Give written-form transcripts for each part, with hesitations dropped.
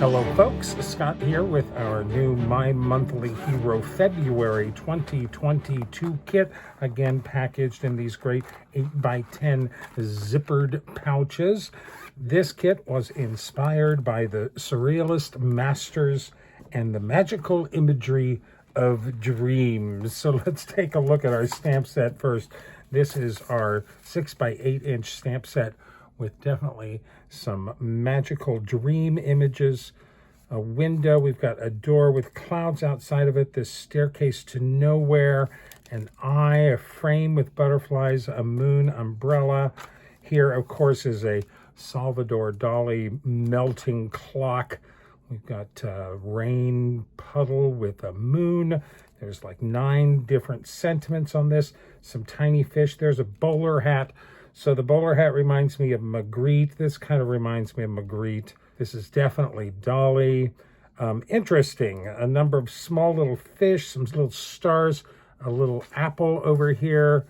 Hello folks, Scott here with our new My Monthly Hero February 2022 kit, again packaged in these great 8x10 zippered pouches. This kit was inspired by the Surrealist masters and the magical imagery of dreams. So let's take a look at our stamp set first. This is our 6x8 stamp set with definitely some magical dream images. A window, we've got a door with clouds outside of it, this staircase to nowhere, an eye, a frame with butterflies, a moon umbrella. Here, of course, is a Salvador Dali melting clock. We've got a rain puddle with a moon. There's like 9 different sentiments on this. Some tiny fish. There's a bowler hat. So the bowler hat reminds me of Magritte. This kind of reminds me of Magritte. This is definitely Dali. Interesting. A number of small little fish, some little stars, a little apple over here,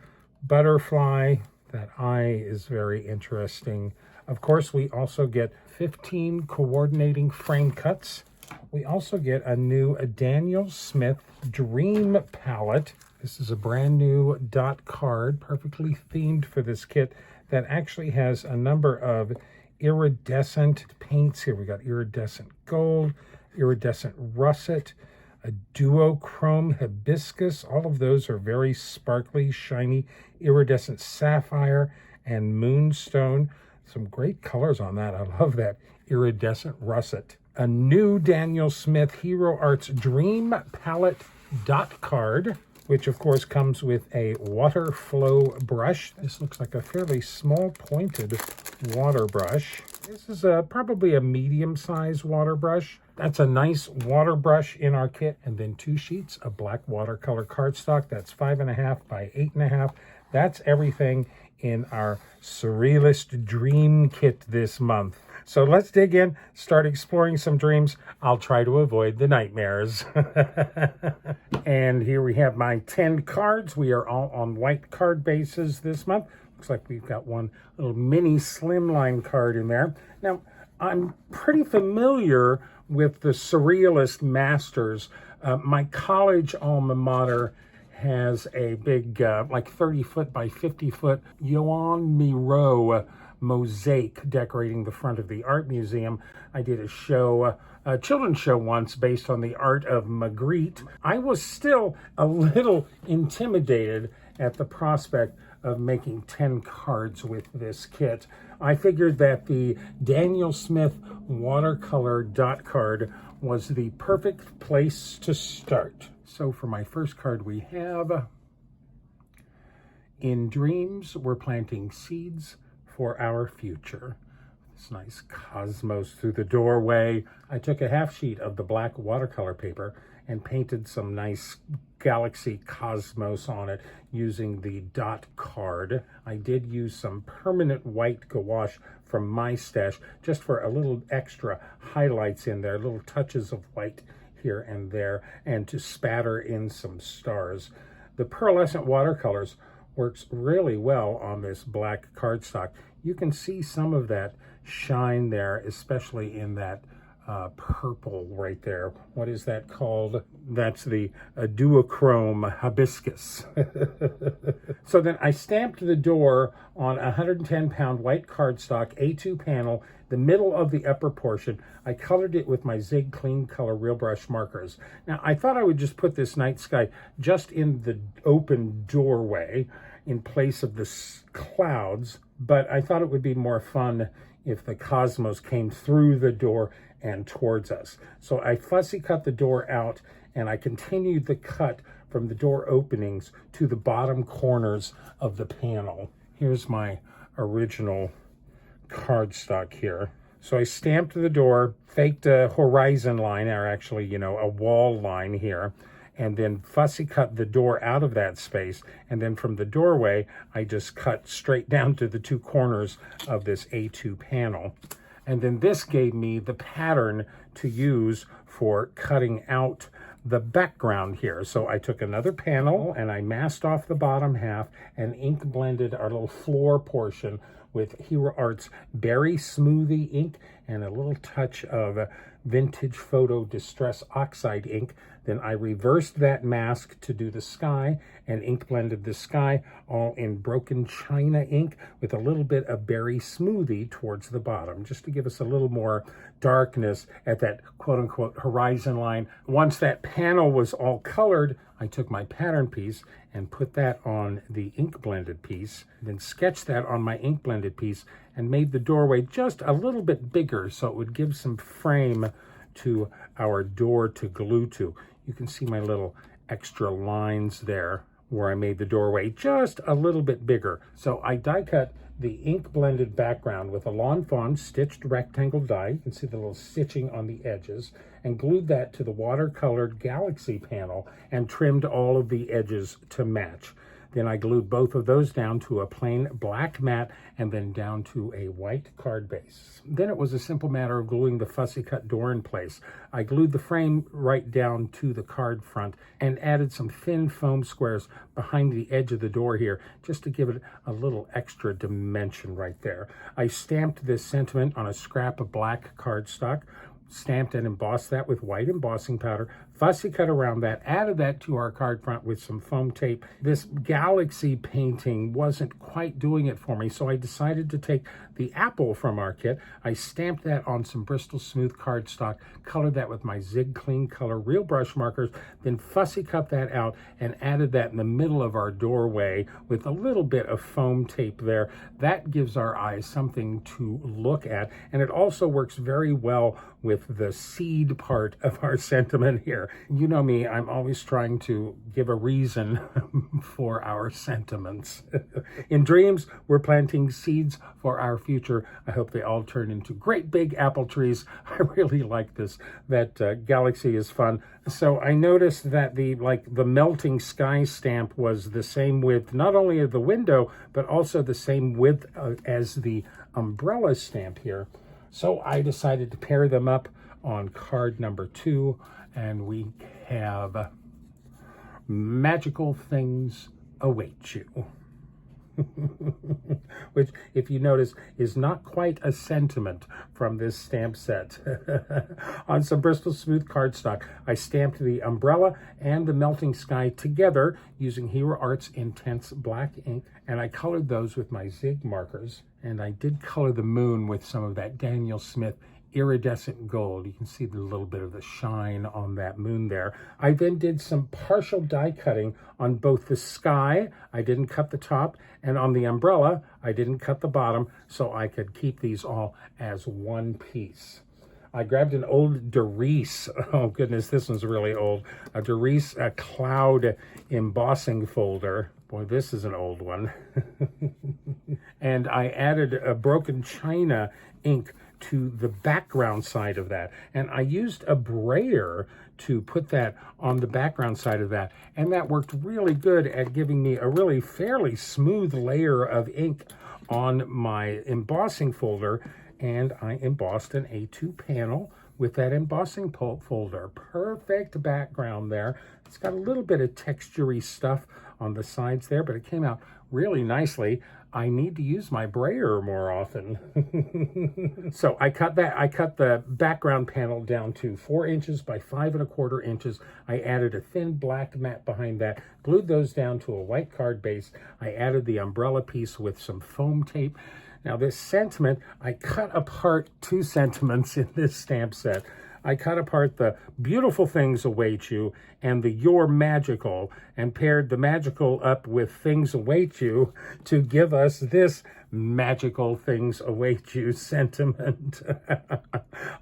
butterfly. That eye is very interesting. Of course, we also get 15 coordinating frame cuts. We also get a new Daniel Smith Dream Palette. This is a brand new dot card, perfectly themed for this kit, that actually has a number of iridescent paints here. We got iridescent gold, iridescent russet, a duochrome hibiscus. All of those are very sparkly, shiny, iridescent sapphire and moonstone. Some great colors on that. I love that iridescent russet. A new Daniel Smith Hero Arts Dream Palette dot card, which of course comes with a water flow brush. This looks like a fairly small pointed water brush. This is probably a medium-sized water brush. That's a nice water brush in our kit. And then 2 sheets of black watercolor cardstock. That's 5.5 by 8.5. That's everything in our Surrealist Dream Kit this month. So let's dig in, start exploring some dreams. I'll try to avoid the nightmares. And here we have my 10 cards. We are all on white card bases this month. Looks like we've got one little mini Slimline card in there. Now, I'm pretty familiar with the Surrealist masters. My college alma mater has a big, like 30-foot by 50-foot Joan Miro mosaic decorating the front of the art museum. I did a show, a children's show once based on the art of Magritte. I was still a little intimidated at the prospect of making 10 cards with this kit. I figured that the Daniel Smith watercolor dot card was the perfect place to start. So for my first card we have, in dreams, we're planting seeds for our future. This nice cosmos through the doorway. I took a half sheet of the black watercolor paper and painted some nice galaxy cosmos on it using the dot card. I did use some permanent white gouache from my stash just for a little extra highlights in there, little touches of white here and there, and to spatter in some stars. The pearlescent watercolors works really well on this black cardstock. You can see some of that shine there, especially in that purple right there. What is that called? That's the duochrome hibiscus. So then I stamped the door on a 110-pound white cardstock A2 panel, the middle of the upper portion. I colored it with my Zig Clean Color Real Brush markers. Now, I thought I would just put this night sky just in the open doorway in place of the clouds, but I thought it would be more fun if the cosmos came through the door and towards us. So I fussy cut the door out, and I continued the cut from the door openings to the bottom corners of the panel. Here's my original cardstock here. So I stamped the door, faked a horizon line, or actually, a wall line here, and then fussy cut the door out of that space. And then from the doorway, I just cut straight down to the 2 corners of this A2 panel. And then this gave me the pattern to use for cutting out the background here. So I took another panel and I masked off the bottom half and ink blended our little floor portion with Hero Arts Berry Smoothie ink and a little touch of Vintage Photo Distress Oxide ink. Then I reversed that mask to do the sky and ink blended the sky all in Broken China ink with a little bit of Berry Smoothie towards the bottom, just to give us a little more darkness at that quote-unquote horizon line. Once that panel was all colored, I took my pattern piece and put that on the ink blended piece, then sketched that on my ink blended piece and made the doorway just a little bit bigger so it would give some frame to our door to glue to. You can see my little extra lines there where I made the doorway just a little bit bigger. So I die cut the ink blended background with a Lawn Fawn stitched rectangle die. You can see the little stitching on the edges, and glued that to the watercolored Galaxy panel and trimmed all of the edges to match. Then I glued both of those down to a plain black mat and then down to a white card base. Then it was a simple matter of gluing the fussy cut door in place. I glued the frame right down to the card front and added some thin foam squares behind the edge of the door here just to give it a little extra dimension right there. I stamped this sentiment on a scrap of black cardstock, stamped and embossed that with white embossing powder, fussy cut around that, added that to our card front with some foam tape. This Galaxy painting wasn't quite doing it for me, so I decided to take the apple from our kit. I stamped that on some Bristol Smooth cardstock, colored that with my Zig Clean Color real brush markers, then fussy cut that out and added that in the middle of our doorway with a little bit of foam tape there. That gives our eyes something to look at, and it also works very well with the seed part of our sentiment here. You know me, I'm always trying to give a reason for our sentiments. In dreams, we're planting seeds for our future. I hope they all turn into great big apple trees. I really like this. That Galaxy is fun. So I noticed that the melting sky stamp was the same width, not only of the window, but also the same width as the umbrella stamp here. So I decided to pair them up on card number 2, and we have Magical Things Await You. Which, if you notice, is not quite a sentiment from this stamp set. On some Bristol Smooth cardstock, I stamped the umbrella and the melting sky together using Hero Art's Intense Black ink, and I colored those with my Zig markers, and I did color the moon with some of that Daniel Smith iridescent gold. You can see the little bit of the shine on that moon there. I then did some partial die cutting on both the sky. I didn't cut the top, and on the umbrella, I didn't cut the bottom, so I could keep these all as one piece. I grabbed an old Derice, oh goodness, this one's really old, a Derice cloud embossing folder. Boy, this is an old one. And I added a Broken China ink to the background side of that. And I used a brayer to put that on the background side of that. And that worked really good at giving me a really fairly smooth layer of ink on my embossing folder. And I embossed an A2 panel with that embossing folder. Perfect background there. It's got a little bit of textury stuff on the sides there, but it came out really nicely. I need to use my brayer more often. So I cut the background panel down to 4 inches by 5 1/4 inches. I added a thin black mat behind that, glued those down to a white card base. I added the umbrella piece with some foam tape. Now this sentiment, I cut apart 2 sentiments in this stamp set. I cut apart the Beautiful Things Await You and the You're Magical, and paired the magical up with Things Await You to give us this Magical Things Await You sentiment.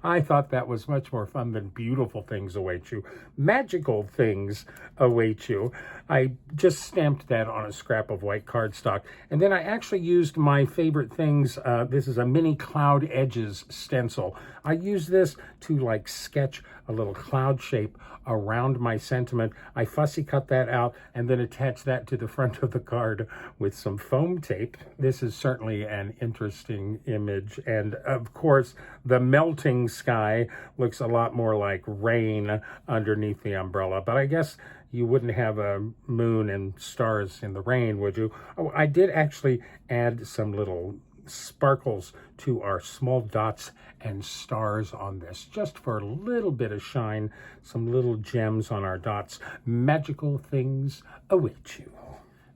I thought that was much more fun than Beautiful Things Await You. Magical Things Await You. I just stamped that on a scrap of white cardstock, and then I actually used my favorite things. This is a mini cloud edges stencil. I used this to sketch a little cloud shape around my sentiment. I fussy cut that out and then attached that to the front of the card with some foam tape. This is certainly an interesting image, and of course the melting sky looks a lot more like rain underneath the umbrella, but I guess you wouldn't have a moon and stars in the rain, would you? Oh, I did actually add some little sparkles to our small dots and stars on this, just for a little bit of shine, some little gems on our dots. Magical things await you.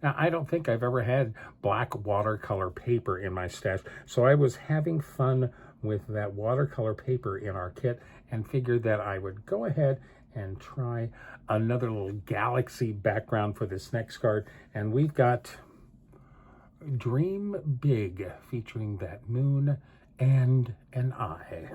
Now, I don't think I've ever had black watercolor paper in my stash, so I was having fun with that watercolor paper in our kit and figured that I would go ahead and try another little galaxy background for this next card. And we've got Dream Big, featuring that moon and an eye.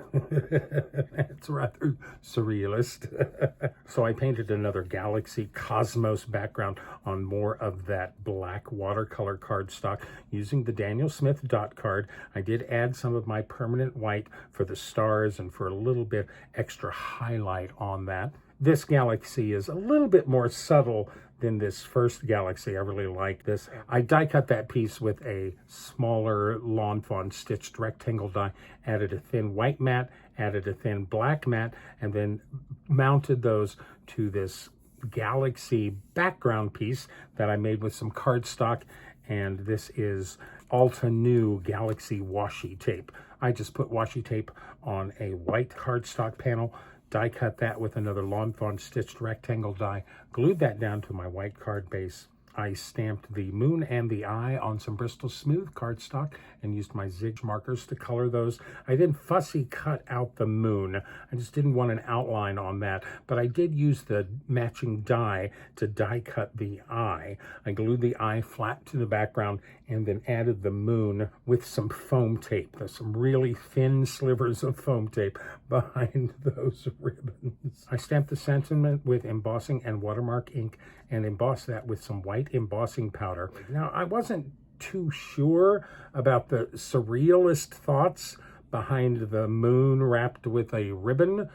It's rather surrealist. So I painted another galaxy cosmos background on more of that black watercolor cardstock using the Daniel Smith dot card. I did add some of my permanent white for the stars and for a little bit extra highlight on that. This galaxy is a little bit more subtle than this first galaxy. I really like this. I die cut that piece with a smaller Lawn Fawn stitched rectangle die, added a thin white mat, added a thin black mat, and then mounted those to this galaxy background piece that I made with some cardstock. And this is Alta New Galaxy washi tape. I just put washi tape on a white cardstock panel, die cut that with another Lawn Fawn stitched rectangle die, glued that down to my white card base. I stamped the moon and the eye on some Bristol Smooth cardstock and used my zig markers to color those. I then fussy cut out the moon. I just didn't want an outline on that, but I did use the matching die to die cut the eye. I glued the eye flat to the background and then added the moon with some foam tape. There's some really thin slivers of foam tape behind those ribbons. I stamped the sentiment with embossing and watermark ink and embossed that with some white embossing powder. Now, I wasn't too sure about the surrealist thoughts behind the moon wrapped with a ribbon.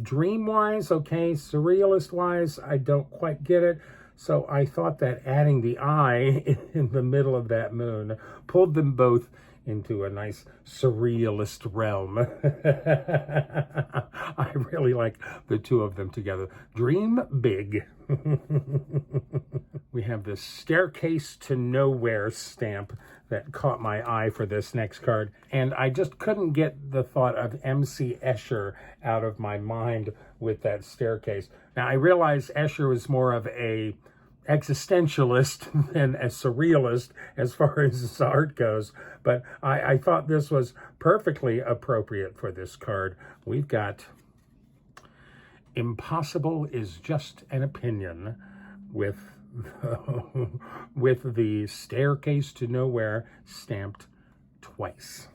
Dream-wise, okay. Surrealist-wise, I don't quite get it. So I thought that adding the eye in the middle of that moon pulled them both into a nice surrealist realm. I really like the two of them together. Dream big. We have this Staircase to Nowhere stamp that caught my eye for this next card, and I just couldn't get the thought of M.C. Escher out of my mind with that staircase. Now, I realize Escher was more of a existentialist than a surrealist as far as his art goes, but I thought this was perfectly appropriate for this card. We've got Impossible is Just an Opinion with the Staircase to Nowhere stamped twice.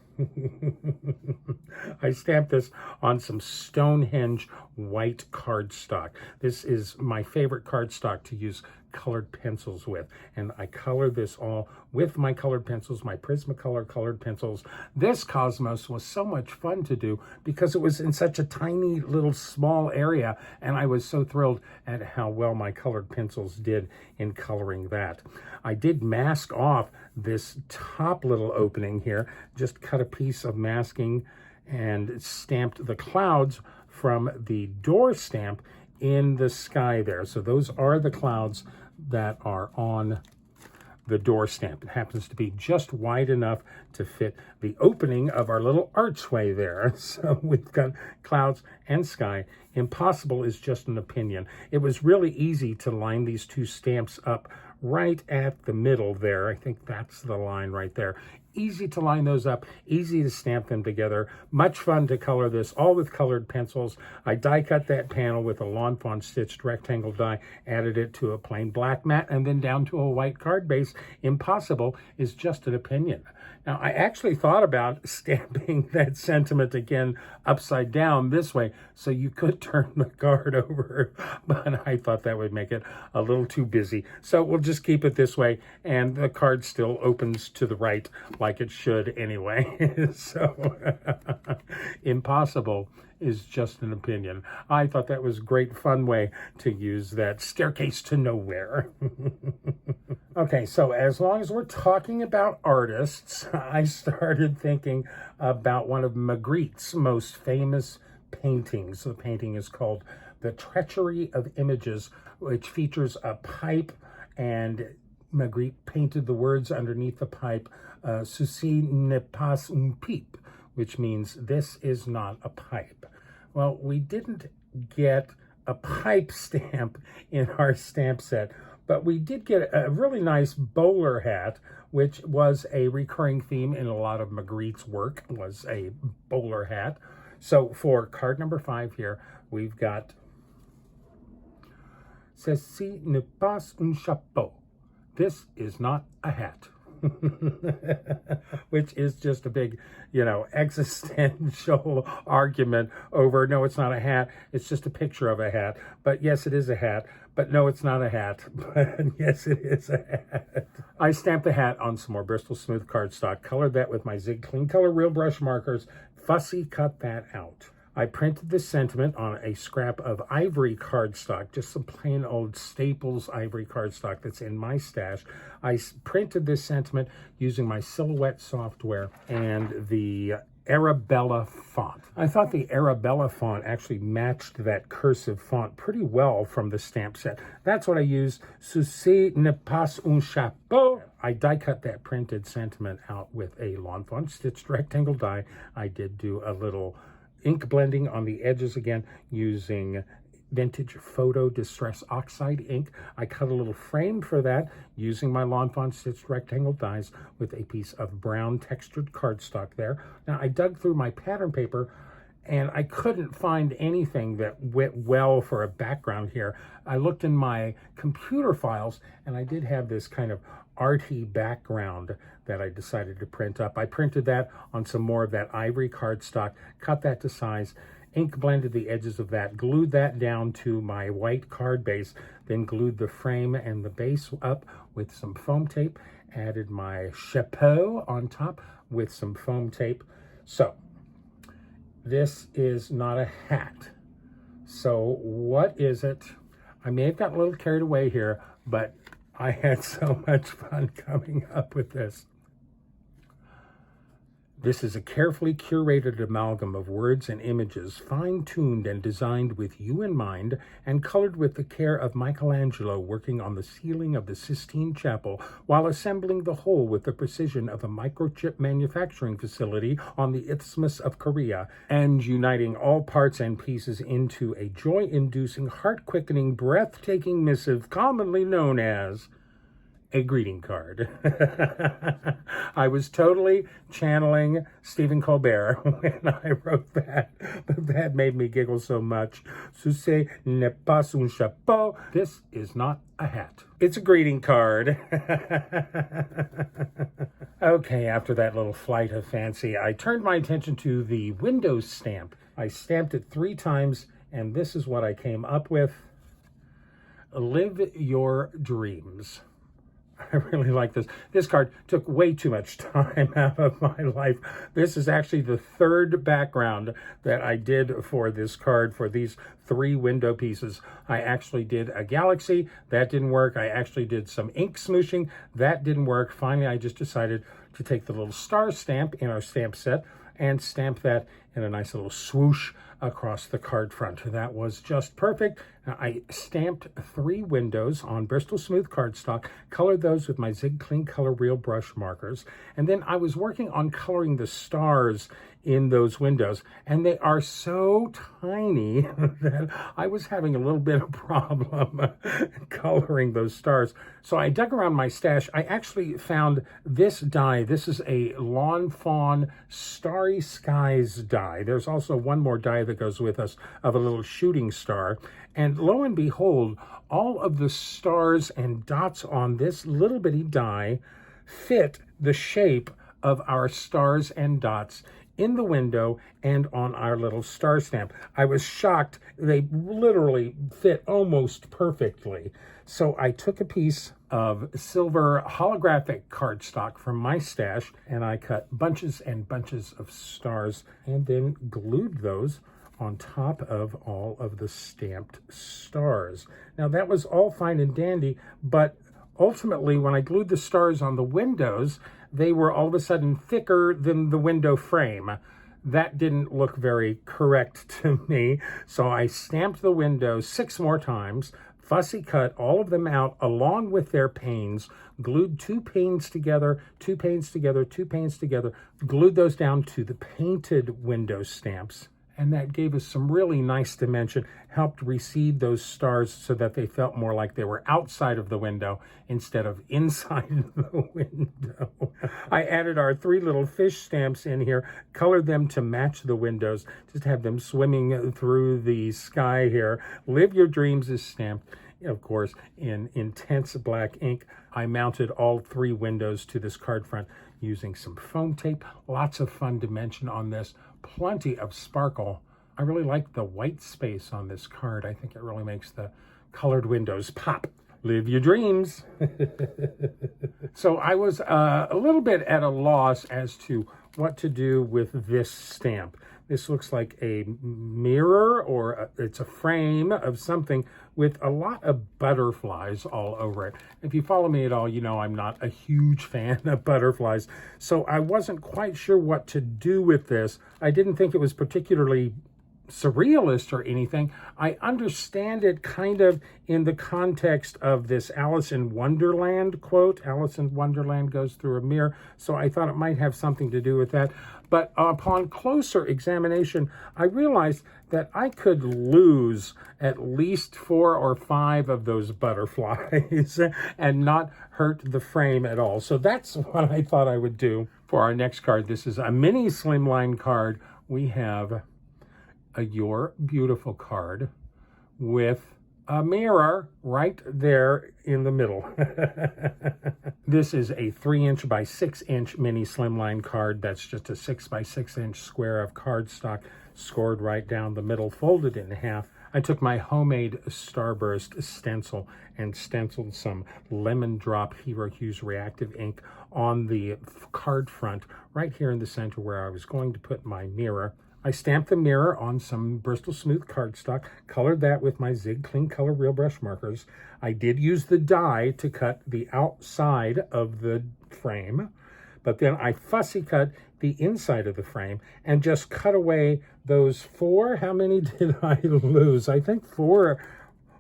I stamped this on some Stonehenge white cardstock. This is my favorite cardstock to use colored pencils with, and I colored this all with my colored pencils, my Prismacolor colored pencils. This Cosmos was so much fun to do because it was in such a tiny little small area, and I was so thrilled at how well my colored pencils did in coloring that. I did mask off this top little opening here, just cut a piece of masking and stamped the clouds from the door stamp in the sky there. So those are the clouds that are on the door stamp. It happens to be just wide enough to fit the opening of our little archway there. So we've got clouds and sky. Impossible is just an opinion. It was really easy to line these two stamps up right at the middle there. I think that's the line right there. Easy to line those up, easy to stamp them together. Much fun to color this, all with colored pencils. I die cut that panel with a Lawn Fawn stitched rectangle die, added it to a plain black mat, and then down to a white card base. Impossible is just an opinion. Now, I actually thought about stamping that sentiment again upside down this way, so you could turn the card over, but I thought that would make it a little too busy. So we'll just keep it this way, and the card still opens to the right like it should anyway. So impossible is just an opinion. I thought that was a great fun way to use that Staircase to Nowhere. Okay, so as long as we're talking about artists, I started thinking about one of Magritte's most famous paintings. The painting is called The Treachery of Images, which features a pipe and Magritte painted the words underneath the pipe, ceci n'est pas un pipe, which means this is not a pipe. Well, we didn't get a pipe stamp in our stamp set, but we did get a really nice bowler hat, which was a recurring theme in a lot of Magritte's work, was a bowler hat. So for card number 5 here, we've got ceci n'est pas un chapeau. This is not a hat. Which is just a big, existential argument over, no, it's not a hat, it's just a picture of a hat. But yes, it is a hat. But no, it's not a hat. But yes, it is a hat. I stamped the hat on some more Bristol Smooth cardstock, colored that with my Zig Clean Color Real Brush markers, fussy cut that out. I printed this sentiment on a scrap of ivory cardstock, just some plain old Staples ivory cardstock that's in my stash. I printed this sentiment using my Silhouette software and the Arabella font. I thought the Arabella font actually matched that cursive font pretty well from the stamp set. That's what I used. Ceci n'est pas un chapeau. I die cut that printed sentiment out with a lawn fawn stitched rectangle die. I did do a little ink blending on the edges again using vintage photo distress oxide ink. I cut a little frame for that using my lawn fawn stitched rectangle dies with a piece of brown textured cardstock there. Now I dug through my pattern paper and I couldn't find anything that went well for a background here. I looked in my computer files and I did have this kind of arty background that I decided to print up. I printed that on some more of that ivory cardstock, cut that to size, ink blended the edges of that, glued that down to my white card base, then glued the frame and the base up with some foam tape, added my chapeau on top with some foam tape. So this is not a hat. So what is it? I may have gotten a little carried away here, but I had so much fun coming up with this. This is a carefully curated amalgam of words and images, fine-tuned and designed with you in mind, and colored with the care of Michelangelo working on the ceiling of the Sistine Chapel, while assembling the whole with the precision of a microchip manufacturing facility on the Isthmus of Korea, and uniting all parts and pieces into a joy-inducing, heart-quickening, breathtaking missive commonly known as a greeting card. I was totally channeling Stephen Colbert when I wrote that, but that made me giggle so much. Ceci n'est pas un chapeau. This is not a hat. It's a greeting card. Okay, after that little flight of fancy, I turned my attention to the Windows stamp. I stamped it 3 times, and this is what I came up with. Live your dreams. I really like this. This card took way too much time out of my life. This is actually the 3rd background that I did for this card for these 3 window pieces. I actually did a galaxy. That didn't work. I actually did some ink smooshing. That didn't work. Finally, I just decided to take the little star stamp in our stamp set and stamp that in a nice little swoosh across the card front. That was just perfect. I stamped 3 windows on Bristol Smooth cardstock, colored those with my Zig Clean Color Real Brush markers, and then I was working on coloring the stars in those windows, and they are so tiny that I was having a little bit of problem coloring those stars. So I dug around my stash. I actually found this die. This is a Lawn Fawn Starry Skies die. There's also one more die that goes with us of a little shooting star. And lo and behold, all of the stars and dots on this little bitty die fit the shape of our stars and dots in the window and on our little star stamp. I was shocked. They literally fit almost perfectly. So I took a piece of silver holographic cardstock from my stash and I cut bunches and bunches of stars and then glued those on top of all of the stamped stars. Now that was all fine and dandy, but ultimately when I glued the stars on the windows, they were all of a sudden thicker than the window frame. That didn't look very correct to me. So I stamped the windows 6 more times, fussy cut all of them out along with their panes, glued two panes together, glued those down to the painted window stamps. And that gave us some really nice dimension, helped recede those stars so that they felt more like they were outside of the window instead of inside the window. I added our three little fish stamps in here, colored them to match the windows, just have them swimming through the sky here. Live Your Dreams is stamped, of course, in intense black ink. I mounted all three windows to this card front using some foam tape. Lots of fun dimension on this. Plenty of sparkle. I really like the white space on this card. I think it really makes the colored windows pop. Live your dreams. So I was a little bit at a loss as to what to do with this stamp. This looks like a mirror, or it's a frame of something with a lot of butterflies all over it. If you follow me at all, you know I'm not a huge fan of butterflies. So I wasn't quite sure what to do with this. I didn't think it was particularly surrealist or anything. I understand it kind of in the context of this Alice in Wonderland quote. Alice in Wonderland goes through a mirror, so I thought it might have something to do with that. But upon closer examination, I realized that I could lose at least 4 or 5 of those butterflies and not hurt the frame at all. So that's what I thought I would do for our next card. This is a mini Slimline card. We have a You're Beautiful card with a mirror right there in the middle. This is a 3" by 6" mini Slimline card. That's just a 6" by 6" square of cardstock, scored right down the middle, folded in half. I took my homemade Starburst stencil and stenciled some Lemon Drop Hero Hues reactive ink on the card front right here in the center where I was going to put my mirror. I stamped the mirror on some Bristol Smooth cardstock, colored that with my Zig Clean Color Real Brush markers. I did use the die to cut the outside of the frame, but then I fussy cut the inside of the frame and just cut away those 4. How many did I lose? I think 4.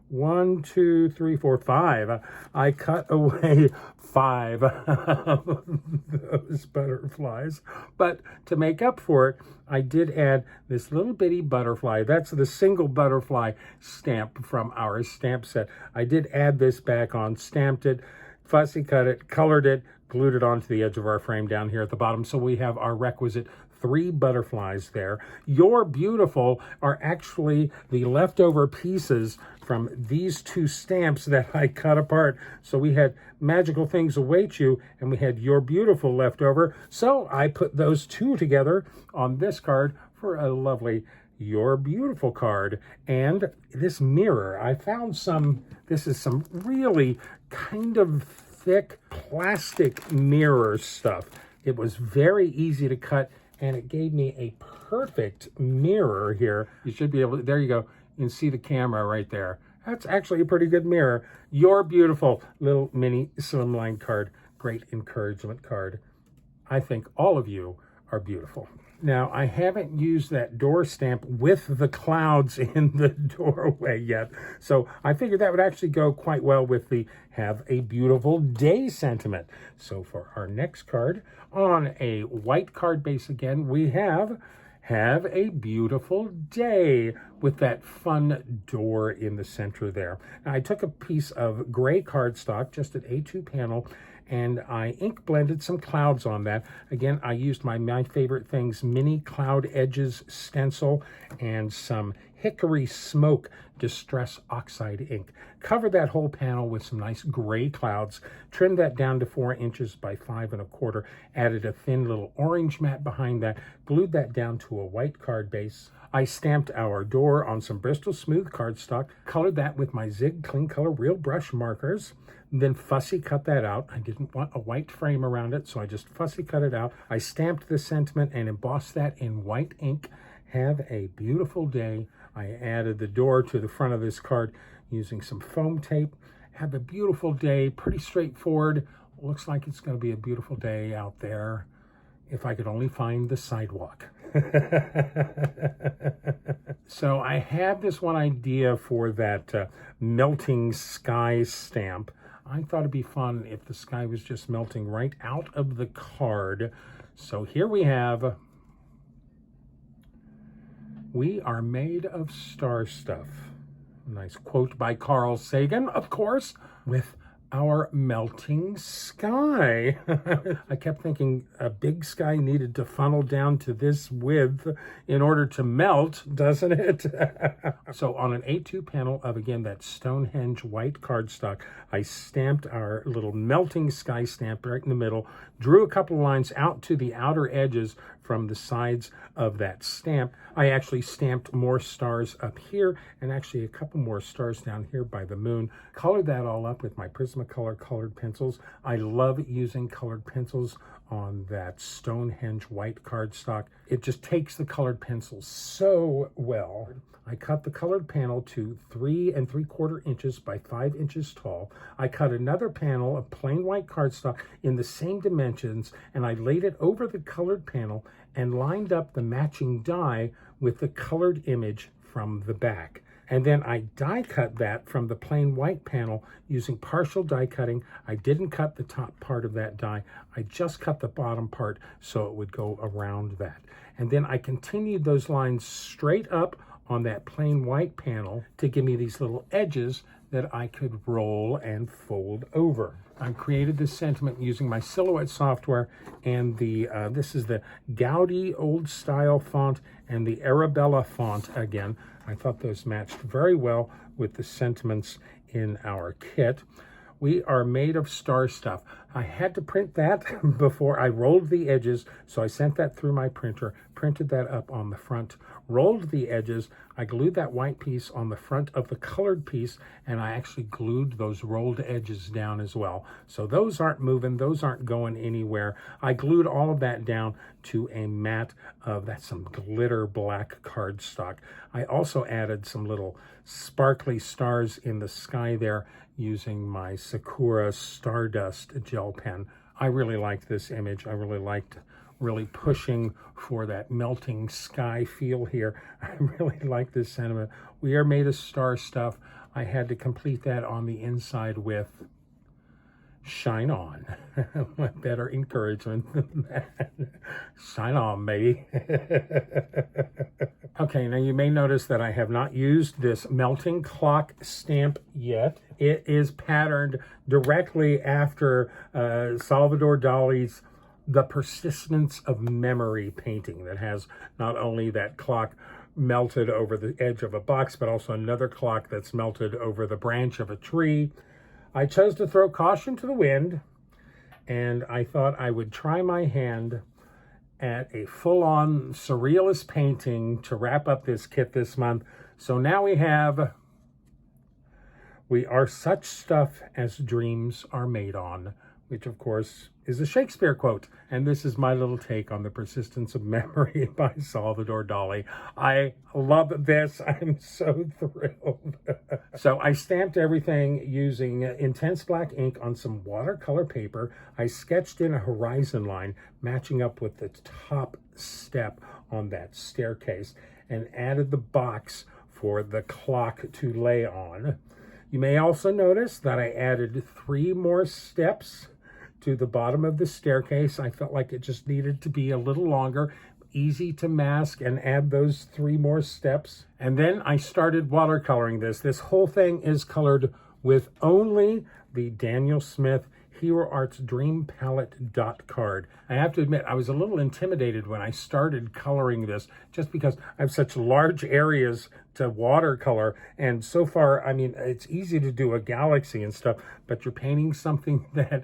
1, 2, 3, 4, 5. I cut away 5 of those butterflies. But to make up for it, I did add this little bitty butterfly. That's the single butterfly stamp from our stamp set. I did add this back on, stamped it, fussy cut it, colored it, glued it onto the edge of our frame down here at the bottom. So we have our requisite 3 butterflies there. You're Beautiful are actually the leftover pieces from these 2 stamps that I cut apart. So we had Magical Things Await You and we had You're Beautiful left over. So I put those 2 together on this card for a lovely You're Beautiful card. And this mirror, I found this is some really kind of thick plastic mirror stuff. It was very easy to cut, and it gave me a perfect mirror here. You should be able to, there you go. You can see the camera right there. That's actually a pretty good mirror. You're Beautiful, little mini Slimline card. Great encouragement card. I think all of you are beautiful. Now, I haven't used that door stamp with the clouds in the doorway yet, so I figured that would actually go quite well with the Have a Beautiful Day sentiment. So for our next card, on a white card base again, we have a Beautiful Day with that fun door in the center there. Now, I took a piece of gray cardstock, just an A2 panel, and I ink blended some clouds on that. Again, I used my Favorite Things mini cloud edges stencil and some Hickory Smoke Distress Oxide ink. Covered that whole panel with some nice gray clouds, trimmed that down to 4 inches by 5 1/4, added a thin little orange mat behind that, glued that down to a white card base. I stamped our door on some Bristol Smooth cardstock, colored that with my Zig Clean Color Real Brush markers, then fussy cut that out. I didn't want a white frame around it, so I just fussy cut it out. I stamped the sentiment and embossed that in white ink. Have a Beautiful Day. I added the door to the front of this card using some foam tape. Have a beautiful day. Pretty straightforward. Looks like it's going to be a beautiful day out there. If I could only find the sidewalk. So I had this one idea for that melting sky stamp. I thought it'd be fun if the sky was just melting right out of the card. So here we have, "We are made of star stuff." A nice quote by Carl Sagan, of course, with our melting sky. I kept thinking a big sky needed to funnel down to this width in order to melt, doesn't it? So on an A2 panel of, again, that Stonehenge white cardstock, I stamped our little melting sky stamp right in the middle, drew a couple lines out to the outer edges from the sides of that stamp. I actually stamped more stars up here and actually a couple more stars down here by the moon. Colored that all up with my Prismacolor colored pencils. I love using colored pencils on that Stonehenge white cardstock. It just takes the colored pencils so well. I cut the colored panel to 3 3/4 inches by 5 inches tall. I cut another panel of plain white cardstock in the same dimensions, and I laid it over the colored panel and lined up the matching die with the colored image from the back. And then I die cut that from the plain white panel using partial die cutting. I didn't cut the top part of that die. I just cut the bottom part so it would go around that. And then I continued those lines straight up on that plain white panel to give me these little edges that I could roll and fold over. I created this sentiment using my Silhouette software and this is the Gaudi old style font and the Arabella font again. I thought those matched very well with the sentiments in our kit. "We are made of star stuff." I had to print that before I rolled the edges, so I sent that through my printer, printed that up on the front, rolled the edges. I glued that white piece on the front of the colored piece, and I actually glued those rolled edges down as well. So those aren't moving, those aren't going anywhere. I glued all of that down to a mat of that's some glitter black cardstock. I also added some little sparkly stars in the sky there using my Sakura Stardust gel pen. I really liked this image. I really liked pushing for that melting sky feel here. I really like this sentiment. "We are made of star stuff." I had to complete that on the inside with "Shine on." What better encouragement than that? Shine on, baby. Okay, now you may notice that I have not used this melting clock stamp yet. It is patterned directly after Salvador Dali's The Persistence of Memory painting that has not only that clock melted over the edge of a box, but also another clock that's melted over the branch of a tree. I chose to throw caution to the wind, and I thought I would try my hand at a full-on surrealist painting to wrap up this kit this month. So now we have "We are such stuff as dreams are made on," which of course is a Shakespeare quote. And this is my little take on The Persistence of Memory by Salvador Dali. I love this. I'm so thrilled. So I stamped everything using intense black ink on some watercolor paper. I sketched in a horizon line matching up with the top step on that staircase and added the box for the clock to lay on. You may also notice that I added 3 more steps to the bottom of the staircase. I felt like it just needed to be a little longer, easy to mask and add those 3 more steps. And then I started watercoloring this. This whole thing is colored with only the Daniel Smith Hero Arts Dream Palette dot card. I have to admit, I was a little intimidated when I started coloring this just because I have such large areas to watercolor. And so far, I mean, it's easy to do a galaxy and stuff, but you're painting something that,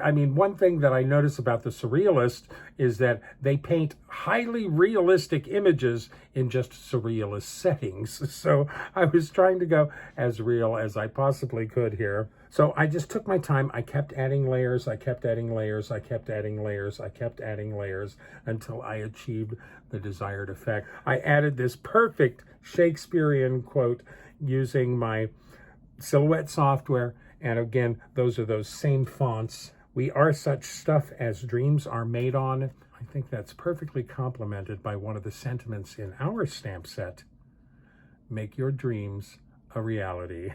I mean, one thing that I notice about the Surrealist is that they paint highly realistic images in just surrealist settings. So I was trying to go as real as I possibly could here. So I just took my time. I kept adding layers. I kept adding layers. I kept adding layers. I kept adding layers until I achieved the desired effect. I added this perfect Shakespearean quote using my Silhouette software. And again, those are those same fonts. "We are such stuff as dreams are made on." I think that's perfectly complemented by one of the sentiments in our stamp set. "Make your dreams a reality.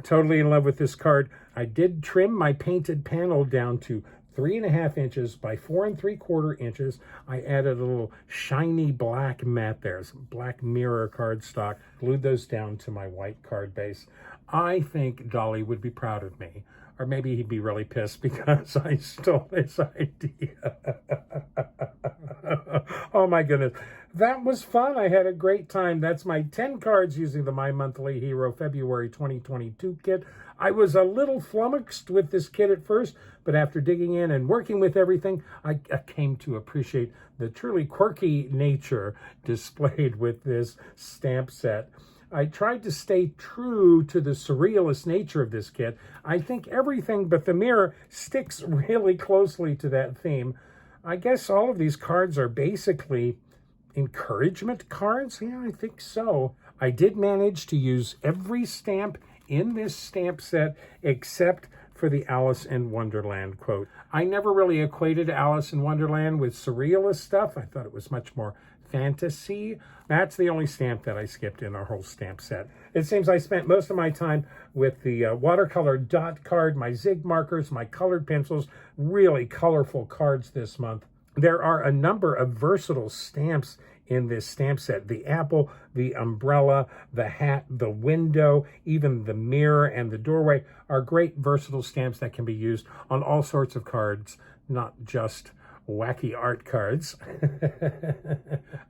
Totally in love with this card. I did trim my painted panel down to 3.5 inches by 4 3/4 inches. I added a little shiny black mat there, some black mirror cardstock, glued those down to my white card base. I think Dolly would be proud of me, or maybe he'd be really pissed because I stole his idea. Oh my goodness. That was fun. I had a great time. That's my 10 cards using the My Monthly Hero February 2022 kit. I was a little flummoxed with this kit at first, but after digging in and working with everything, I came to appreciate the truly quirky nature displayed with this stamp set. I tried to stay true to the surrealist nature of this kit. I think everything but the mirror sticks really closely to that theme. I guess all of these cards are basically encouragement cards. Yeah, I think so. I did manage to use every stamp in this stamp set except for the Alice in Wonderland quote. I never really equated Alice in Wonderland with surrealist stuff. I thought it was much more fantasy. That's the only stamp that I skipped in our whole stamp set. It seems I spent most of my time with the watercolor dot card, my zig markers, my colored pencils, really colorful cards this month. There are a number of versatile stamps in this stamp set. The apple, the umbrella, the hat, the window, even the mirror and the doorway are great versatile stamps that can be used on all sorts of cards, not just wacky art cards.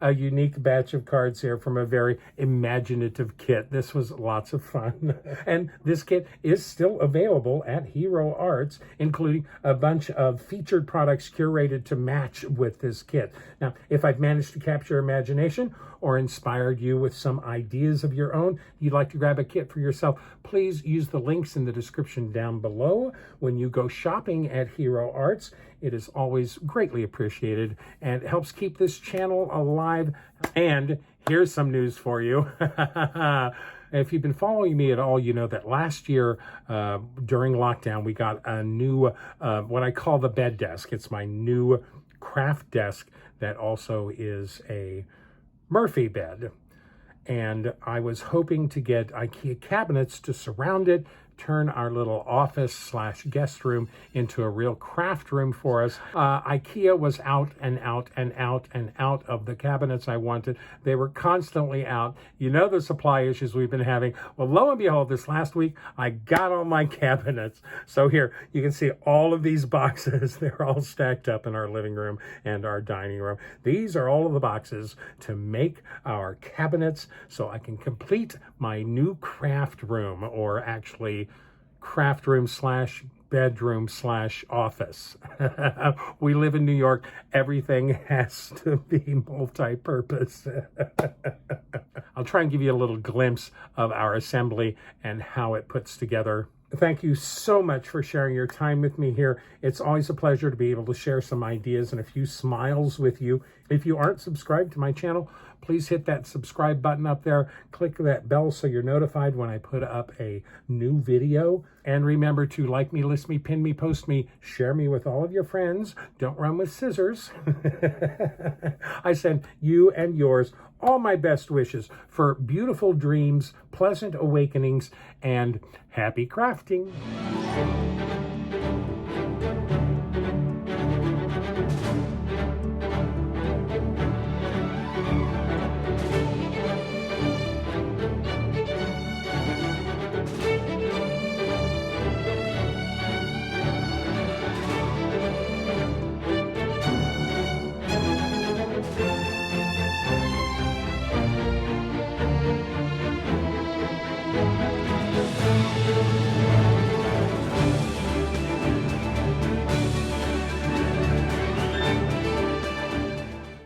A unique batch of cards here from a very imaginative kit. This was lots of fun. And this kit is still available at Hero Arts, including a bunch of featured products curated to match with this kit. Now, if I've managed to capture your imagination or inspired you with some ideas of your own, you'd like to grab a kit for yourself, please use the links in the description down below when you go shopping at Hero Arts. It is always greatly appreciated and helps keep this channel alive. And here's some news for you. If you've been following me at all, you know that last year during lockdown, we got a new, what I call the bed desk. It's my new craft desk that also is a Murphy bed. And I was hoping to get IKEA cabinets to surround it, turn our little office slash guest room into a real craft room for us. IKEA was out and out and out and out of the cabinets I wanted. They were constantly out. You know the supply issues we've been having. Well, lo and behold, this last week, I got all my cabinets. So here, you can see all of these boxes. They're all stacked up in our living room and our dining room. These are all of the boxes to make our cabinets so I can complete my new craft room, or actually craft room slash bedroom slash office. We live in New York. Everything has to be multi-purpose. I'll try and give you a little glimpse of our assembly and how it puts together. Thank you so much for sharing your time with me here. It's always a pleasure to be able to share some ideas and a few smiles with you. If you aren't subscribed to my channel, please hit that subscribe button up there. Click that bell so you're notified when I put up a new video. And remember to like me, list me, pin me, post me, share me with all of your friends. Don't run with scissors. I send you and yours all my best wishes for beautiful dreams, pleasant awakenings, and happy crafting.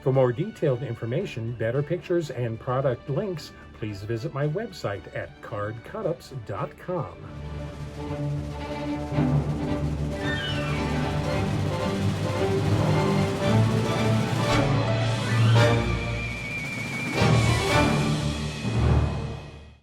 For more detailed information, better pictures, and product links, please visit my website at cardcutups.com.